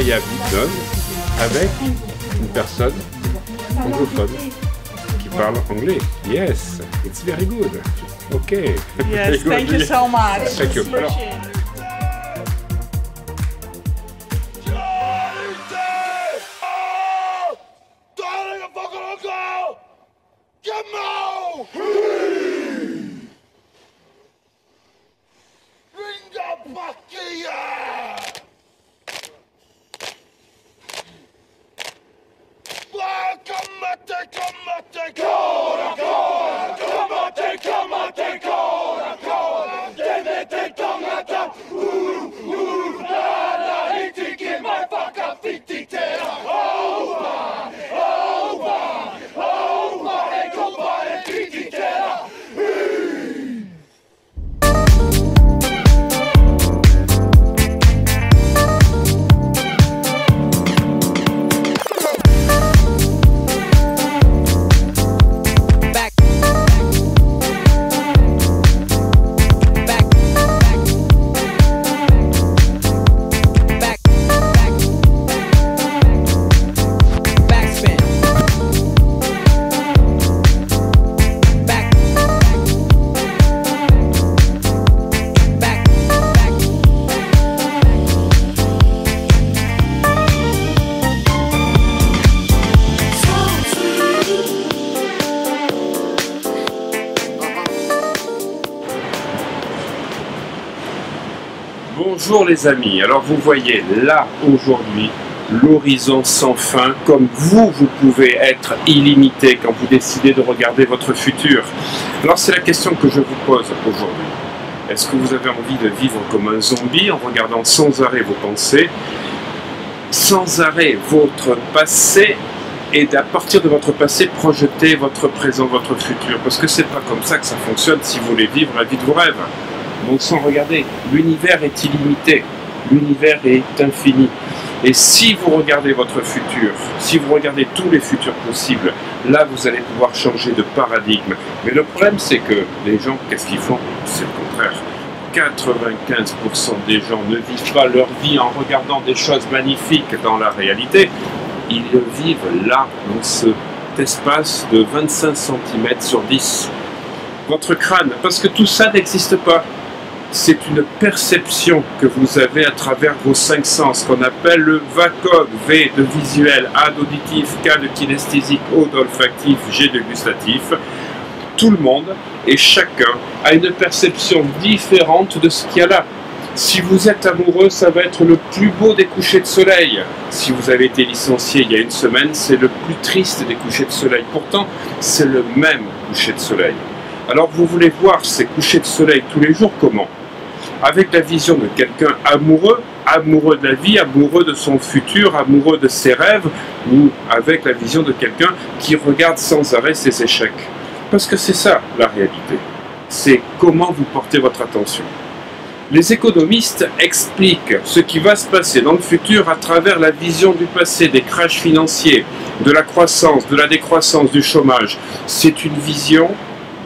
travailler à Bidon avec une personne anglophone qui parle anglais. Yes, it's very good. Okay. Yes, thank you so much. Thank you. Bonjour les amis, alors vous voyez là aujourd'hui l'horizon sans fin, comme vous pouvez être illimité quand vous décidez de regarder votre futur. Alors c'est la question que je vous pose aujourd'hui. Est-ce que vous avez envie de vivre comme un zombie en regardant sans arrêt vos pensées, sans arrêt votre passé, et à partir de votre passé projeter votre présent, votre futur? Parce que c'est pas comme ça que ça fonctionne si vous voulez vivre la vie de vos rêves. Donc sans regarder, l'univers est illimité, l'univers est infini. Et si vous regardez votre futur, si vous regardez tous les futurs possibles, là vous allez pouvoir changer de paradigme. Mais le problème c'est que les gens, qu'est-ce qu'ils font? C'est le contraire. 95% des gens ne vivent pas leur vie en regardant des choses magnifiques dans la réalité. Ils le vivent là, dans cet espace de 25 cm sur 10. Votre crâne, parce que tout ça n'existe pas. C'est une perception que vous avez à travers vos 5 sens, qu'on appelle le VACOG, V de visuel, A d'auditif, K de kinesthésique, O d'olfactif, G de gustatif. Tout le monde et chacun a une perception différente de ce qu'il y a là. Si vous êtes amoureux, ça va être le plus beau des couchers de soleil. Si vous avez été licencié il y a une semaine, c'est le plus triste des couchers de soleil. Pourtant, c'est le même coucher de soleil. Alors vous voulez voir ces couchers de soleil tous les jours comment? Avec la vision de quelqu'un amoureux, amoureux de la vie, amoureux de son futur, amoureux de ses rêves, ou avec la vision de quelqu'un qui regarde sans arrêt ses échecs. Parce que c'est ça la réalité. C'est comment vous portez votre attention. Les économistes expliquent ce qui va se passer dans le futur à travers la vision du passé, des crashs financiers, de la croissance, de la décroissance, du chômage. C'est une vision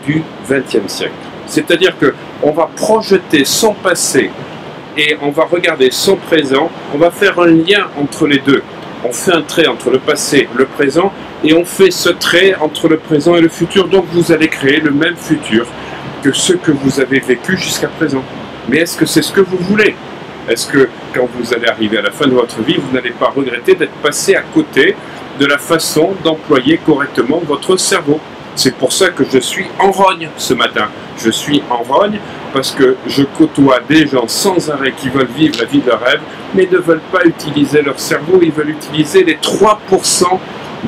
du XXe siècle. C'est-à-dire qu'on va projeter son passé et on va regarder son présent, on va faire un lien entre les deux. On fait un trait entre le passé et le présent et on fait ce trait entre le présent et le futur. Donc vous allez créer le même futur que ce que vous avez vécu jusqu'à présent. Mais est-ce que c'est ce que vous voulez? Est-ce que quand vous allez arriver à la fin de votre vie, vous n'allez pas regretter d'être passé à côté de la façon d'employer correctement votre cerveau? C'est pour ça que je suis en rogne ce matin. Je suis en rogne parce que je côtoie des gens sans arrêt qui veulent vivre la vie de leur rêve, mais ne veulent pas utiliser leur cerveau, ils veulent utiliser les 3%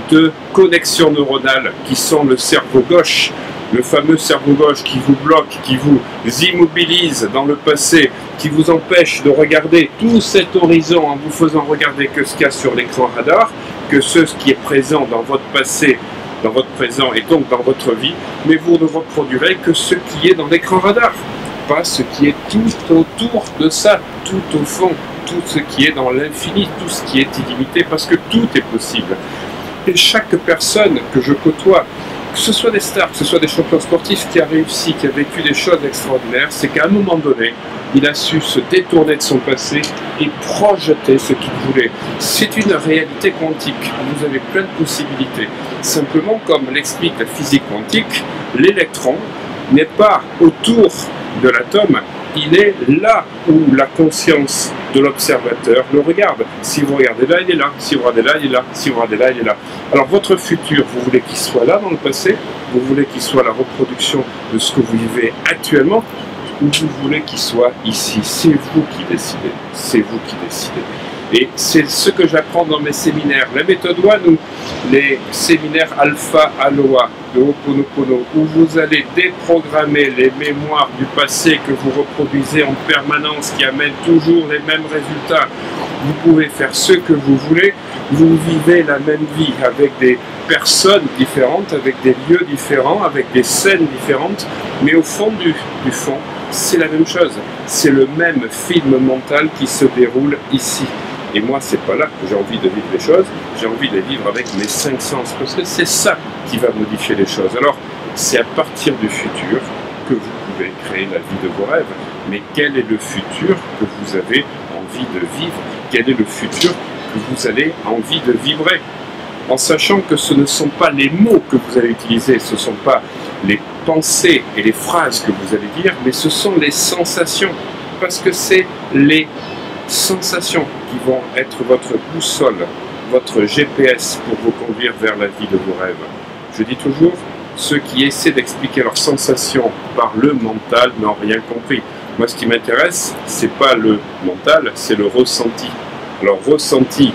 de connexion neuronale qui sont le cerveau gauche. Le fameux cerveau gauche qui vous bloque, qui vous immobilise dans le passé, qui vous empêche de regarder tout cet horizon en vous faisant regarder que ce qu'il y a sur l'écran radar, que ce qui est présent dans votre passé, dans votre présent et donc dans votre vie, mais vous ne reproduirez que ce qui est dans l'écran radar, pas ce qui est tout autour de ça, tout au fond, tout ce qui est dans l'infini, tout ce qui est illimité, parce que tout est possible. Et chaque personne que je côtoie, que ce soit des stars, que ce soit des champions sportifs qui a réussi, qui a vécu des choses extraordinaires, c'est qu'à un moment donné, il a su se détourner de son passé et projeter ce qu'il voulait. C'est une réalité quantique, vous avez plein de possibilités. Simplement, comme l'explique la physique quantique, l'électron n'est pas autour de l'atome, il est là où la conscience de l'observateur le regarde. Si vous regardez là, il est là. Si vous regardez là, il est là. Si vous regardez là, il est là. Alors votre futur, vous voulez qu'il soit là dans le passé, vous voulez qu'il soit la reproduction de ce que vous vivez actuellement, ou vous voulez qu'il soit ici. C'est vous qui décidez. C'est vous qui décidez. Et c'est ce que j'apprends dans mes séminaires. La méthode One ou les séminaires Alpha Aloha de Ho'oponopono, où vous allez déprogrammer les mémoires du passé que vous reproduisez en permanence, qui amènent toujours les mêmes résultats. Vous pouvez faire ce que vous voulez, vous vivez la même vie avec des personnes différentes, avec des lieux différents, avec des scènes différentes, mais au fond du fond, c'est la même chose. C'est le même film mental qui se déroule ici. Et moi, c'est pas là que j'ai envie de vivre les choses, j'ai envie de les vivre avec mes 5 sens, parce que c'est ça qui va modifier les choses. Alors, c'est à partir du futur que vous pouvez créer la vie de vos rêves. Mais quel est le futur que vous avez envie de vivre? Quel est le futur que vous avez envie de vibrer? En sachant que ce ne sont pas les mots que vous allez utiliser, ce ne sont pas les pensées et les phrases que vous allez dire, mais ce sont les sensations. Parce que c'est les sensations qui vont être votre boussole, votre GPS pour vous conduire vers la vie de vos rêves. Je dis toujours, ceux qui essaient d'expliquer leurs sensations par le mental n'ont rien compris. Moi, ce qui m'intéresse, c'est pas le mental, c'est le ressenti. Alors, ressenti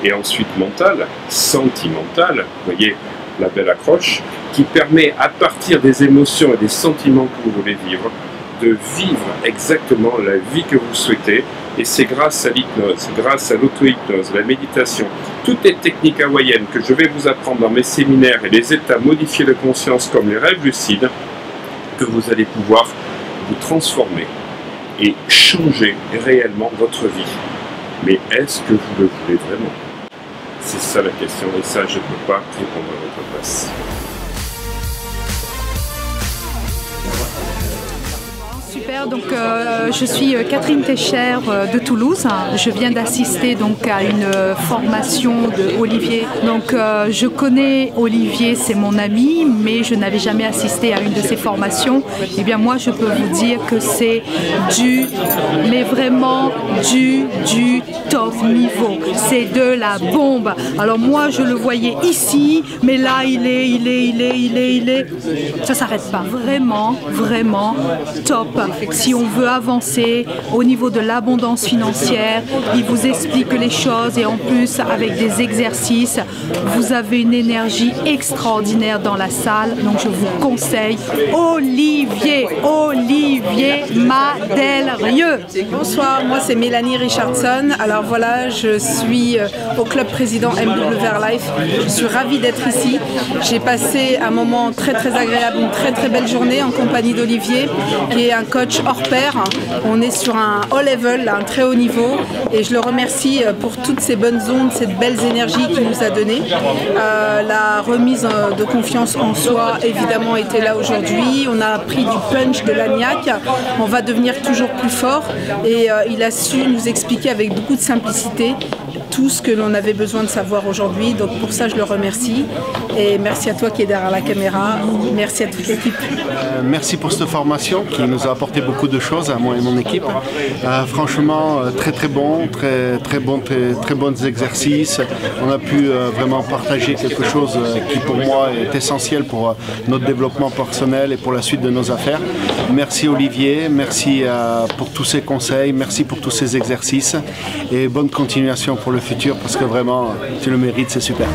et ensuite mental, sentimental, vous voyez la belle accroche, qui permet à partir des émotions et des sentiments que vous voulez vivre, de vivre exactement la vie que vous souhaitez. Et c'est grâce à l'hypnose, grâce à l'auto-hypnose, la méditation, toutes les techniques hawaïennes que je vais vous apprendre dans mes séminaires et les états modifiés de conscience comme les rêves lucides, que vous allez pouvoir vous transformer et changer réellement votre vie. Mais est-ce que vous le voulez vraiment? C'est ça la question, et ça je ne peux pas répondre à votre place. Super, donc je suis Catherine Técher de Toulouse. Je viens d'assister donc à une formation de Olivier. Donc je connais Olivier, c'est mon ami, mais je n'avais jamais assisté à une de ses formations. Et bien moi je peux vous dire que c'est mais vraiment du top niveau. C'est de la bombe. Alors moi je le voyais ici, mais là il est. Ça s'arrête pas. Vraiment, vraiment top. Si on veut avancer au niveau de l'abondance financière, il vous explique les choses et en plus avec des exercices, vous avez une énergie extraordinaire dans la salle. Donc je vous conseille Olivier Madelrieux. Bonsoir, moi c'est Mélanie Richardson. Alors voilà, je suis au club président MW Life. Je suis ravie d'être ici. J'ai passé un moment très agréable, une très belle journée en compagnie d'Olivier, qui est un coach hors pair. On est sur un haut level, un très haut niveau, et je le remercie pour toutes ces bonnes ondes, cette belle énergie qu'il nous a donnée. La remise de confiance en soi évidemment était là aujourd'hui. On a pris du punch, de l'agnac. On va devenir toujours plus fort, et il a su nous expliquer avec beaucoup de simplicité tout ce que l'on avait besoin de savoir aujourd'hui. Donc pour ça je le remercie, et merci à toi qui est derrière la caméra, merci à toute l'équipe. Merci pour cette formation qui nous a apporté beaucoup de choses à moi et mon équipe. Franchement très bons exercices. On a pu vraiment partager quelque chose qui pour moi est essentiel pour notre développement personnel et pour la suite de nos affaires. Merci Olivier, merci pour tous ces conseils, merci pour tous ces exercices, et bonne continuation pour le futur, parce que vraiment tu le mérites, c'est super.